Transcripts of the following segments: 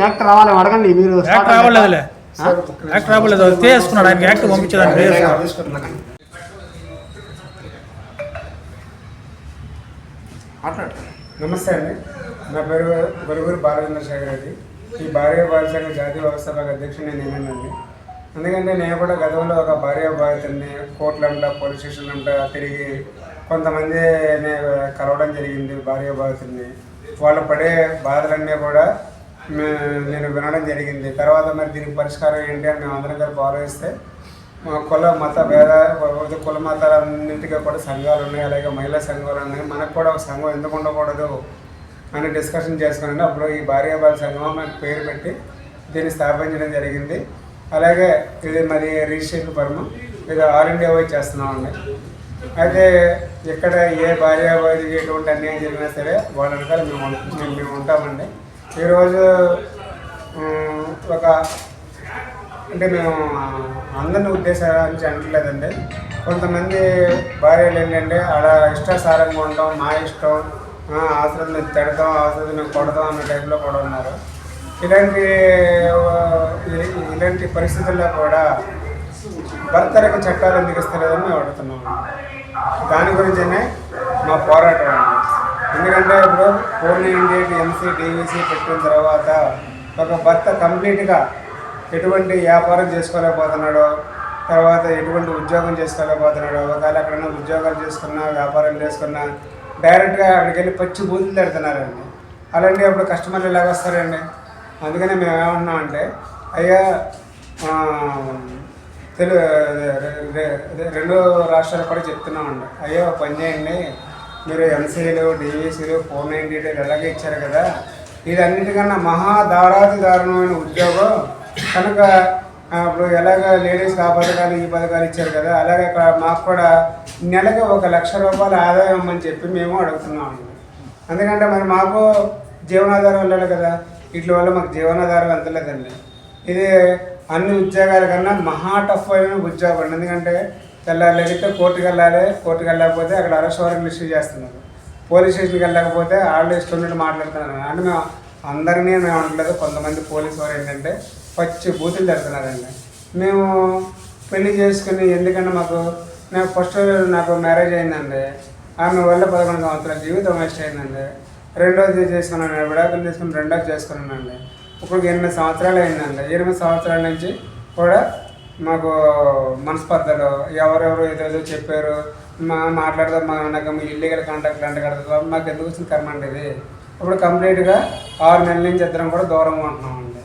Act రావాలి అడగండి మీరు. యాక్ట్ రావలేదులే, యాక్ట్ రావలేదు, తీసుకున్నాడు ఆయనకి యాక్ట్ పంపించేదాన్ని. నమస్తే అండి, నా పేరు గొరుగురు బాలచంద్రశేఖర్ రెడ్డి. ఈ భార్య బాల సంఘ జాతీయ వ్యవస్థాపక అధ్యక్షుడు నేనేనండి. ఎందుకంటే నేను కూడా గతంలో ఒక భార్య బాధితుడిని కోర్టులంట పోలీస్ స్టేషన్లంట తిరిగి కొంతమంది కలవడం జరిగింది. భార్య బాధితుడిని వాళ్ళు పడే బాధలన్నీ కూడా నేను వినడం జరిగింది. తర్వాత మరి దీనికి పరిష్కారం ఏంటి అని మేము అందరం కలిపి ఆలోచిస్తే కుల మత కుల మతాలన్నింటిగా కూడా సంఘాలు ఉన్నాయి, అలాగే మహిళా సంఘాలు ఉన్నాయి. మనకు కూడా ఒక సంఘం ఎందుకు ఉండకూడదు అని డిస్కషన్ చేసుకుని అప్పుడు ఈ భార్యాభార్య సంఘం మనకు పేరు పెట్టి దీన్ని స్థాపించడం జరిగింది. అలాగే ఇది మరి రిజిస్ట్రేషన్ ఫర్మ్ ఇది ఆల్ ఇండియా వైజ్ చేస్తున్నామండి. అయితే ఇక్కడ ఏ భార్యాభార్యకి ఎటువంటి అన్యాయం జరిగినా సరే వాళ్ళ వెనకాల మేము ఉంటామండి. ఈరోజు ఒక అంటే మేము అందరిని ఉద్దేశాన్ని అనట్లేదండి. కొంతమంది భార్యలు ఏంటంటే అలా ఇష్టాసారంగా ఉంటాం, మా ఇష్టం, అవసరం తిడతాం, అవసరం కొడతాం అన్న టైప్లో కూడా ఉన్నారు. ఇలాంటి పరిస్థితుల్లో కూడా భర్తలకు చట్టాలు ఎందుకు ఇస్తలేదని మేము అడుగుతున్నాము. దాని గురించనే మా పోరాటం అండి. ఎందుకంటే ఇప్పుడు 498 MC DVC పెట్టిన తర్వాత ఒక భర్త కంప్లీట్గా ఎటువంటి వ్యాపారం చేసుకోలేకపోతున్నాడో, తర్వాత ఎటువంటి ఉద్యోగం చేసుకోలేకపోతున్నాడో, ఒకవేళ ఎక్కడైనా ఉద్యోగాలు చేసుకున్నా వ్యాపారం చేసుకున్నా డైరెక్ట్గా అక్కడికి వెళ్ళి పచ్చి బూతులు తిడుతున్నారండి. అలాంటి అప్పుడు కస్టమర్లు ఎలాగ వస్తారండి? అందుకనే మేము ఏమంటున్నామంటే అయ్యా రెండు రాష్ట్రాలు కూడా చెప్తున్నామండి, అయ్యో పని చేయండి, మీరు MCలు DVCలు 498 ఎలాగే ఇచ్చారు కదా, ఇది అన్నిటికన్నా దారుణమైన ఉద్యోగం కనుక ఇప్పుడు ఎలాగ లేడీస్కి ఆ పథకాలు ఈ పథకాలు ఇచ్చారు కదా, అలాగే మాకు కూడా నెలకి 1 లక్ష రూపాయల ఆదాయం ఇవ్వమని చెప్పి మేము అడుగుతున్నామండి. ఎందుకంటే మరి మాకు జీవనాధారం వెళ్ళాలి కదా, వీటి వల్ల మాకు జీవనాధారం వెళ్తలేదండి. ఇది అన్ని ఉద్యోగాల కన్నా టఫ్ అయిన ఉద్యోగం అండి. ఎందుకంటే తెల్లారితే కోర్టుకు వెళ్ళాలి, కోర్టుకు వెళ్ళకపోతే అక్కడ అరెస్ట్ వారెంట్ ఇష్యూ చేస్తున్నారు, పోలీస్ స్టేషన్కి వెళ్ళకపోతే వాళ్ళు ఇష్టం మాట్లాడుతున్నారు. అంటే మేము అందరినీ మేము అనట్లేదు, కొంతమంది పోలీసు వారు ఏంటంటే పచ్చి బూతులు తిడుతున్నారండి. మేము పెళ్లి చేసుకుని ఎందుకంటే నాకు ఫస్ట్ మ్యారేజ్ అయిందండి, ఆమె వల్ల 11 సంవత్సరాల జీవితం వేస్ట్ అయిందండి. రెండోది చేసుకున్నాను, విడాకులు తీసుకుని రెండోది చేసుకున్నానండి. ఇప్పుడు 8 సంవత్సరాలు అయిందండి. 8 సంవత్సరాల నుంచి కూడా మాకు మనస్పర్ధలు, ఎవరెవరు ఏదేదో చెప్పారు, మాట్లాడదాం, నాకు ఇల్లీగల్ కాంటాక్ట్ అంటే కడతా, మాకు ఎందుకు వచ్చిన కర్మ అండి ఇది. ఇప్పుడు కంప్లీట్గా 6 నెలల నుంచి ఇద్దరం కూడా దూరంగా ఉంటున్నామండి.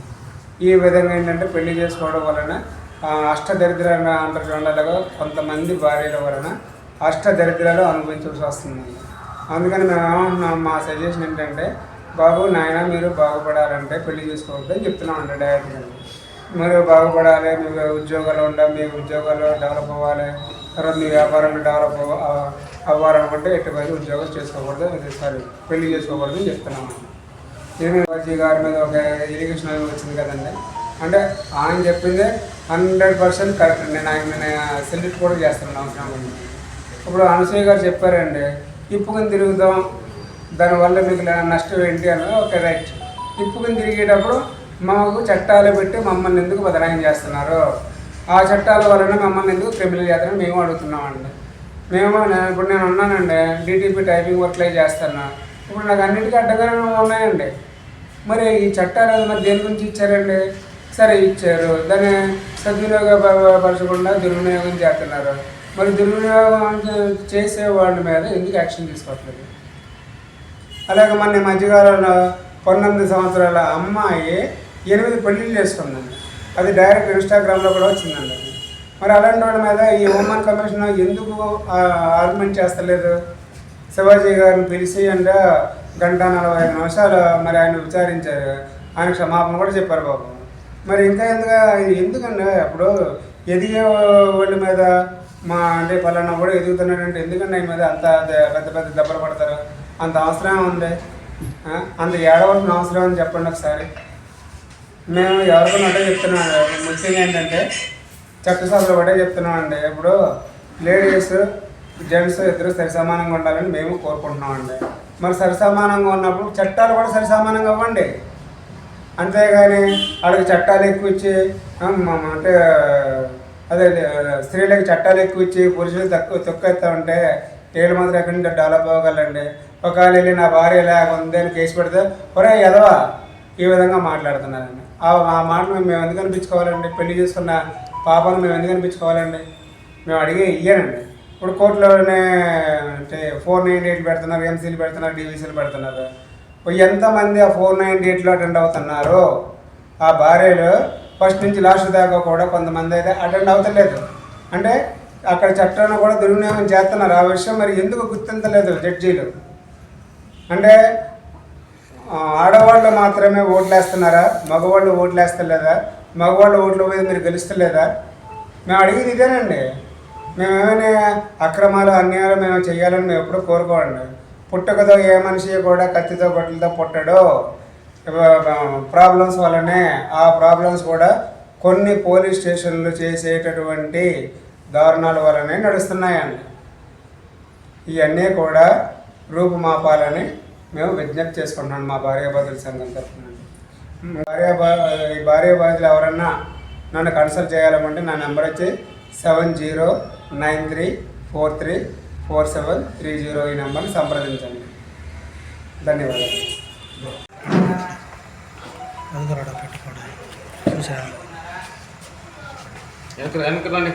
ఈ విధంగా ఏంటంటే పెళ్లి చేసుకోవడం వలన అష్టదరిద్రాలు అంటారు చూడాలిగా కొంతమంది భార్యల వలన అష్టదరిద్రాలు అనుభవించాల్సి వస్తుందండి. అందుకని మేము ఏమంటున్నాం, మా సజెషన్ ఏంటంటే బాబు నాయన మీరు బాగుపడాలంటే పెళ్లి చేసుకోవద్దని చెప్తున్నామండి డైరెక్ట్గా. మీరు బాగుపడాలి, మీ ఉద్యోగాలు ఉండాలి, మీ ఉద్యోగాల్లో డెవలప్ అవ్వాలి, తర్వాత మీ వ్యాపారంలో డెవలప్ అవ్వాలనుకుంటే ఎటువంటి ఉద్యోగం చేసుకోకూడదు, పెళ్లి చేసుకోకూడదు అని చెప్తున్నాము. నేను శివాజీ గారి మీద ఒక ఇరిగేషన్ వచ్చింది కదండి, అంటే ఆయన చెప్పింది 100% కరెక్ట్. నేను సెల్యూట్ కూడా చేస్తున్నాను అవసరం. ఇప్పుడు అనసూయ గారు చెప్పారండి, ఇప్పుకొని తిరుగుతాం దానివల్ల మీకు నష్టం ఏంటి అని. ఓకే రైట్, ఇప్పుకొని తిరిగేటప్పుడు మాకు చట్టాలు పెట్టి మమ్మల్ని ఎందుకు బదనాయం చేస్తున్నారు, ఆ చట్టాల వలన మమ్మల్ని ఎందుకు క్రిమినల్ చేస్తారని మేము అడుగుతున్నామండి. ఇప్పుడు నేను ఉన్నానండి, DTP టైపింగ్ వర్క్లే చేస్తాను, ఇప్పుడు నాకు అన్నిటికీ అడ్డగానే ఉన్నాయండి. మరి ఈ చట్టాలు మరి దేని గురించి ఇచ్చారండి? సరే ఇచ్చారు, దాన్ని సద్వినియోగపరచకుండా దుర్వినియోగం చేస్తున్నారు. మరి దుర్వినియోగం చేసే వాళ్ళ మీద ఎందుకు యాక్షన్ తీసుకోవట్లేదు? అలాగే మన మధ్యకాలంలో 19 సంవత్సరాల అమ్మాయి 8 పెళ్ళిళ్ళు చేసుకుందండి, అది డైరెక్ట్ ఇన్స్టాగ్రామ్లో కూడా వచ్చిందండి. మరి అలాంటి వాళ్ళ మీద ఈ ఉమెన్ కమిషన్ ఎందుకు ఆర్గ్యుమెంట్ చేస్తలేదు? శివాజీ గారిని పిలిచి అంటే 1:45 నిమిషాలు మరి ఆయన విచారించారు, ఆయన క్షమాపణ కూడా చెప్పారు బాబు. మరి ఇంకా ఎందుకండి అప్పుడు ఎదిగే వాళ్ళ మీద అంటే పలానా కూడా ఎదుగుతున్నాడంటే ఎందుకంటే ఆయన మీద అంత పెద్ద పెద్ద దెబ్బలు పడతారు? అంత అవసరం ఉంది, అంత ఏడవలసిన అవసరం అని చెప్పండి ఒకసారి. మేము ఎవరికైనా ఒకటే చెప్తున్నాం, ముఖ్యంగా ఏంటంటే చట్టసభలో ఒకటే చెప్తున్నామండి, ఇప్పుడు లేడీస్ జెంట్స్ ఇద్దరు సరిసమానంగా ఉండాలని మేము కోరుకుంటున్నామండి. మరి సరిసమానంగా ఉన్నప్పుడు చట్టాలు కూడా సరిసమానంగా ఇవ్వండి. అంతేగాని వాళ్ళకి చట్టాలు ఎక్కువ ఇచ్చి అంటే అదే స్త్రీలకు చట్టాలు ఎక్కువ ఇచ్చి పురుషులు తొక్కేస్తా ఉంటే వీళ్ళు మాత్రం ఎక్కడి నుంచి డెవలప్ అవ్వగలండి. ఒకవేళ వెళ్ళి నా భార్య ఇలా ఉంది అని కేసు పెడితే ఒరే ఎదవా ఈ విధంగా మాట్లాడుతున్నారండి. ఆ మాటలు మేము ఎందుకు అనిపించుకోవాలండి? పెళ్లి చేసుకున్న పాపను మేము ఎందుకు అనిపించుకోవాలండి? మేము అడిగే ఇయ్యానండి. ఇప్పుడు కోర్టులోనే అంటే 498 పెడుతున్నారు, ఎంసీలు పెడుతున్నారు, డీవీసీలు పెడుతున్నారు. ఎంతమంది ఆ 498లో అటెండ్ అవుతున్నారో ఆ భార్యలు ఫస్ట్ నుంచి లాస్ట్ దాకా కూడా కొంతమంది అయితే అటెండ్ అవుతలేదు. అంటే అక్కడ చట్టాన్ని కూడా దుర్వినియోగం చేస్తున్నారు. ఆ విషయం మరి ఎందుకు గుర్తించలేదు జడ్జీలు? అంటే ఆడవాళ్ళు మాత్రమే ఓట్లు వేస్తున్నారా? మగవాళ్ళు ఓట్లు వేస్తలేదా? మగవాళ్ళు ఓట్లు మీద మీరు గెలుస్తలేదా? మేము అడిగేది ఇదేనండి. మేమేమైనా అక్రమాలు అన్యాయాలు మేము చేయాలని మేము ఎప్పుడూ కోరుకోండి. పుట్టుకతో ఏ మనిషి కూడా కత్తితో గొడ్లతో పుట్టడో ప్రాబ్లమ్స్ వల్లనే ఆ ప్రాబ్లమ్స్ కూడా కొన్ని పోలీస్ స్టేషన్లు చేసేటటువంటి దారుణాల వల్లనే నడుస్తున్నాయండి. ఇవన్నీ కూడా రూపుమాపాలని మేము విజ్ఞప్తి చేసుకుంటున్నాం మా భార్యాభర్తల సంఘం తరఫున. ఈ భార్యాభర్తలు ఎవరన్నా నన్ను కన్సల్ట్ చేయాలంటే నా నెంబర్ వచ్చి 7093434730 ఈ నెంబర్ని సంప్రదించండి. ధన్యవాదాలు. వెనక రండి.